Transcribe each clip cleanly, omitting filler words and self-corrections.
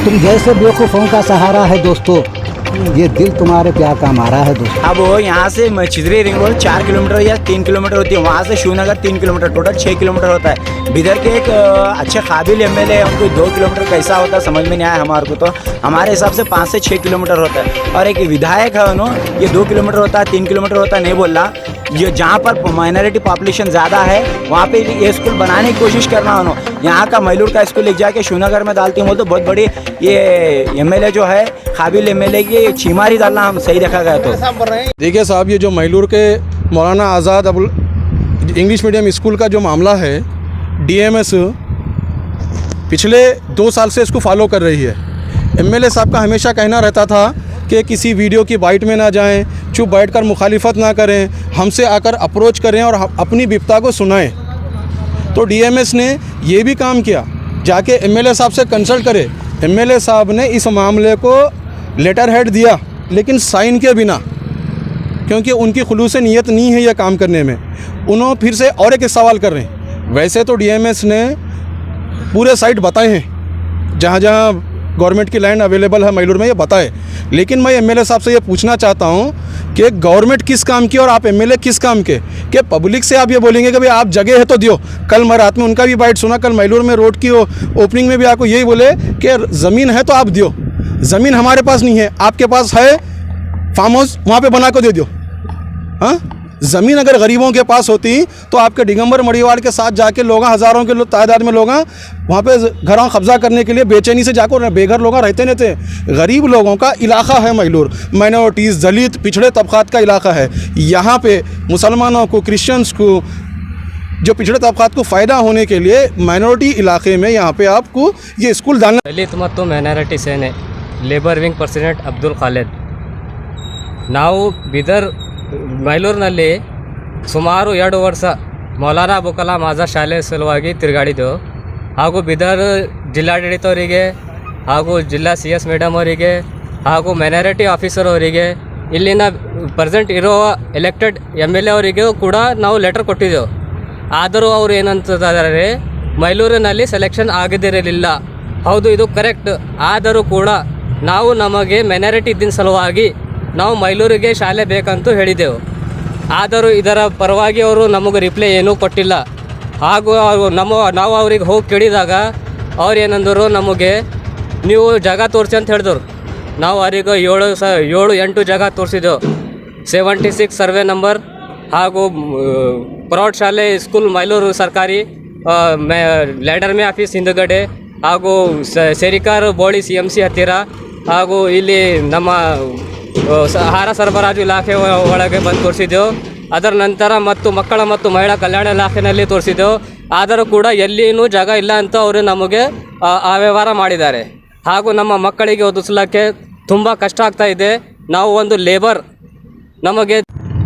तुम जैसे बेवकूफ़ों का सहारा है दोस्तों, ये दिल तुम्हारे प्यार का मारा है दोस्तों। अब वो यहाँ से चिदरी रिंग रोड 4 किलोमीटर या 3 किलोमीटर होती है, वहाँ से शिवनगर 3 किलोमीटर, टोटल 6 किलोमीटर होता है। बिदर के एक अच्छे काबिल एमएलए है, उनको 2 किलोमीटर कैसा होता है समझ में नहीं आया हमारे को। तो हमारे हिसाब से 5 से 6 किलोमीटर होता है। और एक विधायक है उन्होंने, ये 2 किलोमीटर होता है 3 किलोमीटर होता है नहीं बोल रहा। ये जहाँ पर माइनॉरिटी पॉपुलेशन ज़्यादा है वहाँ पे ये स्कूल बनाने की कोशिश करना उन्होंने। यहाँ का मैलूर का स्कूल ले जाके शिवनगर में डालती हूँ तो बहुत बड़ी ये एमएलए जो है काबिल एमएलए की छीमारी डालना हम सही देखा गया। तो देखिए साहब, ये जो मैलूर के मौलाना आज़ाद अबुल इंग्लिश मीडियम स्कूल का जो मामला है, डीएमएस पिछले 2 साल से इसको फॉलो कर रही है। एमएलए साहब का हमेशा कहना रहता था कि किसी वीडियो की बाइट में ना जाएं, चुप बैठकर मुखालिफत ना करें, हमसे आकर अप्रोच करें और अपनी विपदा को सुनाएं। तो डीएमएस ने ये भी काम किया, जाके एमएलए साहब से कंसल्ट करे। एमएलए साहब ने इस मामले को लेटर हेड दिया, लेकिन साइन के बिना, क्योंकि उनकी खुलूस नीयत नहीं है यह काम करने में। उन्होंने फिर से और एक सवाल कर रहे हैं। वैसे तो डीएमएस ने पूरे साइट बताए हैं जहाँ जहाँ गवर्नमेंट की लैंड अवेलेबल है मैलूर में, ये बताए। लेकिन मैं एमएलए साहब से ये पूछना चाहता हूँ कि गवर्नमेंट किस काम की और आप एमएलए किस काम के? कि पब्लिक से आप ये बोलेंगे कि भाई आप जगह है तो दियो। कल मैं रात में उनका भी बाइट सुना, कल मैलूर में रोड की ओपनिंग में भी आपको यही बोले कि ज़मीन है तो आप दियो। ज़मीन हमारे पास नहीं है, आपके पास है, फार्म हाउस वहाँ पे बना कर दे दो। हाँ, ज़मीन अगर गरीबों के पास होती तो आपके दिगंबर मड़ीवाड़ के साथ जाके लोग, हज़ारों के तादाद में लोग वहाँ पे घरों कब्जा करने के लिए बेचैनी से जाकर बेघर लोग रहते नहीं थे। गरीब लोगों का इलाका है मैलूर, माइनॉरिटीज़, दलित, पिछड़े तबक़ात का इलाका है। यहाँ पे मुसलमानों को, क्रिश्चियंस को, जो पिछड़े तबक़ात को फ़ायदा होने के लिए माइनॉरिटी इलाके में यहाँ पे आपको ये स्कूल डालना। दलित ಮತ್ತು ಮೈನಾರಿಟಿ ಸೇನೆ labour wing president Abdul Khalid. ನಾವು ಬಿದರ್ ಮೈಲೂರಿನಲ್ಲಿ ಸುಮಾರು 2 ವರ್ಷ ಮೌಲಾನಾ ಅಬುಲ್ ಕಲಾಂ ಆಜಾದ್ ಶಾಲೆ ಸಲುವಾಗಿ ತಿರುಗಾಡಿದ್ದೆವು. ಹಾಗೂ ಬಿದರ್ ಜಿಲ್ಲಾಡಳಿತವರಿಗೆ ಹಾಗೂ ಜಿಲ್ಲಾ CS ಮೇಡಮ್ ಅವರಿಗೆ ಹಾಗೂ ಮೈನಾರಿಟಿ ಆಫೀಸರ್ ಅವರಿಗೆ, ಇಲ್ಲಿನ ಪ್ರೆಸೆಂಟ್ ಇರೋ ಎಲೆಕ್ಟೆಡ್ MLA ಅವರಿಗೂ ಕೂಡ ನಾವು ಲೆಟರ್ ಕೊಟ್ಟಿದ್ದೆವು. ಆದರೂ ಅವರು ಏನಂತಿದ್ದಾರೆ, ಮೈಲೂರಿನಲ್ಲಿ ಸೆಲೆಕ್ಷನ್ ಆಗದಿರಲಿಲ್ಲ. ಹೌದು, ಇದು ಕರೆಕ್ಟ್. ಆದರೂ ಕೂಡ ನಾವು ನಮಗೆ ಮೈನಾರಿಟಿ ಇದ್ದಿನ ಸಲುವಾಗಿ ನಾವು ಮೈಲೂರಿಗೆ ಶಾಲೆ ಬೇಕಂತೂ ಹೇಳಿದೆವು. ಆದರೂ ಇದರ ಪರವಾಗಿ ಅವರು ನಮಗೆ ರಿಪ್ಲೈ ಏನೂ ಕೊಟ್ಟಿಲ್ಲ. ಹಾಗೂ ನಾವು ಅವ್ರಿಗೆ ಹೋಗಿ ಕೇಳಿದಾಗ ಅವ್ರು ಏನಂದರು, ನಮಗೆ ನೀವು ಜಾಗ ತೋರಿಸಿ ಅಂತ ಹೇಳಿದವರು. ನಾವು ಅವರಿಗೆ 7-8 ಜಾಗ ತೋರಿಸಿದೆವು. 76 ಸರ್ವೆ ನಂಬರ್ ಹಾಗೂ ಪ್ರೌಢಶಾಲೆ ಸ್ಕೂಲ್ ಮೈಲೂರು ಸರ್ಕಾರಿ ಲ್ಯಾಂಡರ್ ಮೇ ಆಫೀಸ್ ಹಿಂದುಗಡೆ ಹಾಗೂ ಸೇರಿಕಾರ್ ಬೋಳಿ CMC ಹತ್ತಿರ ಹಾಗೂ ಇಲ್ಲಿ ನಮ್ಮ ಆಹಾರ ಸರಬರಾಜು ಇಲಾಖೆ ಒಳಗೆ ಬಂದು ತೋರಿಸಿದ್ದೆವು. ಅದರ ನಂತರ ಮಕ್ಕಳ ಮತ್ತು ಮಹಿಳಾ ಕಲ್ಯಾಣ ಇಲಾಖೆಯಲ್ಲಿ ತೋರಿಸಿದ್ದೆವು. ಆದರೂ ಕೂಡ ಎಲ್ಲಿಯೂ ಜಾಗ ಇಲ್ಲ ಅಂತ ಅವರು ನಮಗೆ ಅವ್ಯವಹಾರ ಮಾಡಿದ್ದಾರೆ. ಹಾಗೂ ನಮ್ಮ ಮಕ್ಕಳಿಗೆ ಓದಿಸಲಿಕ್ಕೆ ತುಂಬ ಕಷ್ಟ ಆಗ್ತಾ ಇದೆ. ನಾವು ಒಂದು ಲೇಬರ್, ನಮಗೆ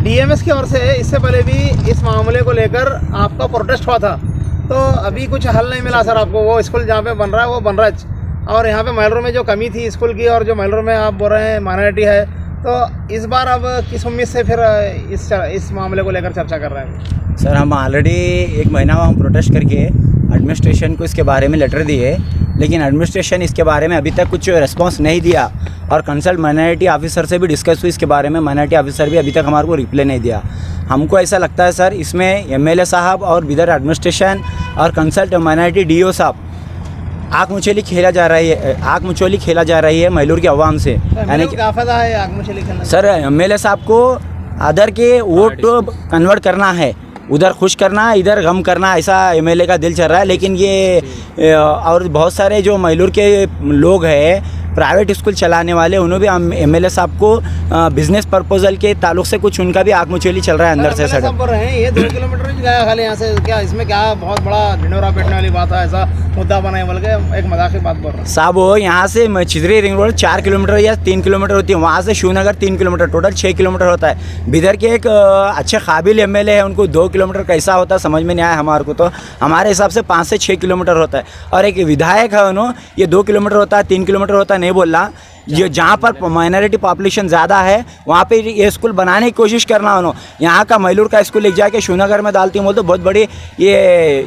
DMS की ओर से इससे पहले भी इस मामले को लेकर आपका प्रोटेस्ट हुआ था, तो अभी कुछ हल नहीं मिला सर आपको। वो स्कूल जहाँ पे बन रहा है वो बन रहा है, और यहाँ पे मैलूर में जो कमी थी स्कूल की, और जो मैलूर में आप बोल रहे हैं माइनॉरिटी है, तो इस बार अब किस उम्मीद से फिर इस मामले को लेकर चर्चा कर रहे हैं? सर, हम ऑलरेडी 1 महीना हम प्रोटेस्ट करके एडमिनिस्ट्रेशन को इसके बारे में लेटर दिए, लेकिन एडमिनिस्ट्रेशन इसके बारे में अभी तक कुछ रिस्पांस नहीं दिया। और कंसल्ट माइनॉरिटी ऑफिसर से भी डिस्कस हुई इसके बारे में, माइनॉरिटी ऑफिसर भी अभी तक हमारे को रिप्लाई नहीं दिया। हमको ऐसा लगता है सर, इसमें MLA साहब और बिदर एडमिनिस्ट्रेशन और कंसल्ट माइनॉरिटी DO साहब आग मुचोली खेला जा रही है मैलूर के अवाम से। यानी कि क्या फ़ायदा है आग मुचोली खेलने? सर, MLA साहब को अदर के वोट कन्वर्ट करना है, उधर खुश करना, इधर गम करना, ऐसा MLA का दिल चल रहा है। लेकिन ये और बहुत सारे जो मैलूर के लोग हैं, प्राइवेट स्कूल चलाने वाले, उन्होंने भी MLA साहब को बिजनेस प्रपोजल के ताल्लुक से कुछ उनका भी आगमुचेली चल रहा है अंदर से। सर, ये 2 किलोमीटर गया खाली यहाँ से, क्या इसमें क्या बहुत बड़ा ढिंडोरा पीटने वाली बात है? ऐसा मुद्दा बनाए बोल के एक मजाक की बात बोल रहा है साहब। वो यहाँ से चिदरी रिंग रोड 4 किलोमीटर या 3 किलोमीटर होती है, वहाँ से शिवनगर 3 किलोमीटर, टोटल 6 किलोमीटर होता है। बिदर के एक अच्छे काबिल MLA है, उनको 2 किलोमीटर कैसा होता है समझ में नहीं आया हमारे को। तो हमारे हिसाब से 5 से 6 किलोमीटर होता है। और एक विधायक है उन्होंने, ये 2 किलोमीटर होता है 3 किलोमीटर होता है नहीं बोल रहा। ये जहाँ पर माइनॉरिटी पॉपुलेशन ज़्यादा है वहाँ पे ये स्कूल बनाने की कोशिश करना उन्होंने। यहाँ का मैलूर का स्कूल ले जाके शिवनगर में डालती हूँ बोल तो बहुत बड़ी ये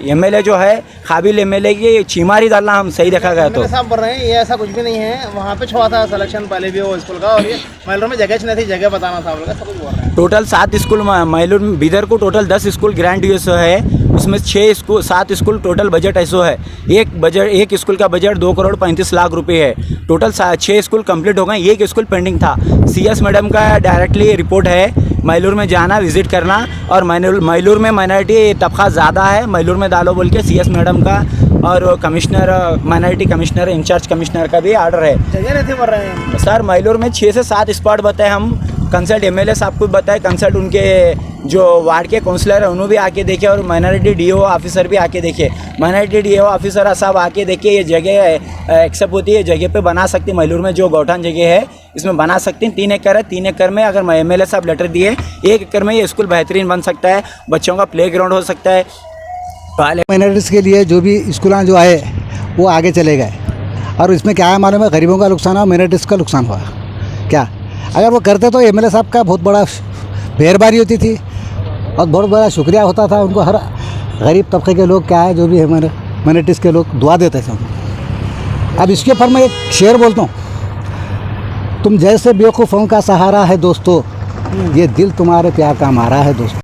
एमएलए जो है काबिल एमएलए की चीमारी डालना हम सही देखा गया तो। एमएलए साहब बोल रहे हैं ये ऐसा कुछ भी नहीं है, वहाँ पे छुआ था सिलेक्शन पहले भी वो स्कूल का, और ये मैलूर में जगह नहीं थी, जगह बताना था बोल सब कुछ बोल रहे हैं। टोटल 7 स्कूल मैलूर में बिदर को टोटल 10 स्कूल ग्रांट यूएस है, उसमें 7 स्कूल टोटल बजट ऐसो है। एक स्कूल का बजट 2 करोड़ 35 लाख रुपए है। टोटल 6 स्कूल कंप्लीट हो गए, एक स्कूल पेंडिंग था। सीएस मैडम का डायरेक्टली रिपोर्ट है मैलूर में जाना, विजिट करना, और मैलूर में माइनॉरिटी तबका ज़्यादा है, मैलूर में डालो बोल के सीएस मैडम का और commissioner minority commissioner incharge commissioner का भी आर्डर है। जगह नहीं थी बोल रहे हैं सर मैलूर में 6 से 7 स्पॉट बताए हम, कंसल्ट एमएलए साहब को बताए, कंसल्ट उनके जो वार्ड के काउंसलर है उन्होंने भी आके देखे, और माइनॉरिटी डीओ ऑफिसर भी आके देखे। माइनॉरिटी डीओ ऑफिसर साहब आके देखे ये जगह एक्सेप्ट होती है, जगह पे बना सकती है। मैलूर में जो गौठान जगह है इसमें बना सकती हैं। 3 एकड़ है, 3 एकड़ में अगर एमएलए साहब लेटर दिए 1 एकड़ में ये स्कूल बेहतरीन बन सकता है, बच्चों का प्ले ग्राउंड हो सकता है। माइनॉरिटीज़ के लिए जो भी स्कूल जो आए वो आगे चले गए, और इसमें क्या है मालूम है, गरीबों का नुकसान हुआ, माइनॉरिटीज़ का नुकसान हुआ। क्या अगर वो करते तो एमएलए साहब का बहुत बड़ा मेहरबानी होती थी और बहुत बड़ा शुक्रिया होता था उनको। हर गरीब तबके के लोग क्या है जो भी है माइनॉरिटीज़ के लोग दुआ देते थे उनको। अब इसके ऊपर मैं एक शेर बोलता हूँ, तुम जैसे बेवकूफ़ों का सहारा है दोस्तों, ये दिल तुम्हारे प्यार का हमारा है दोस्तों।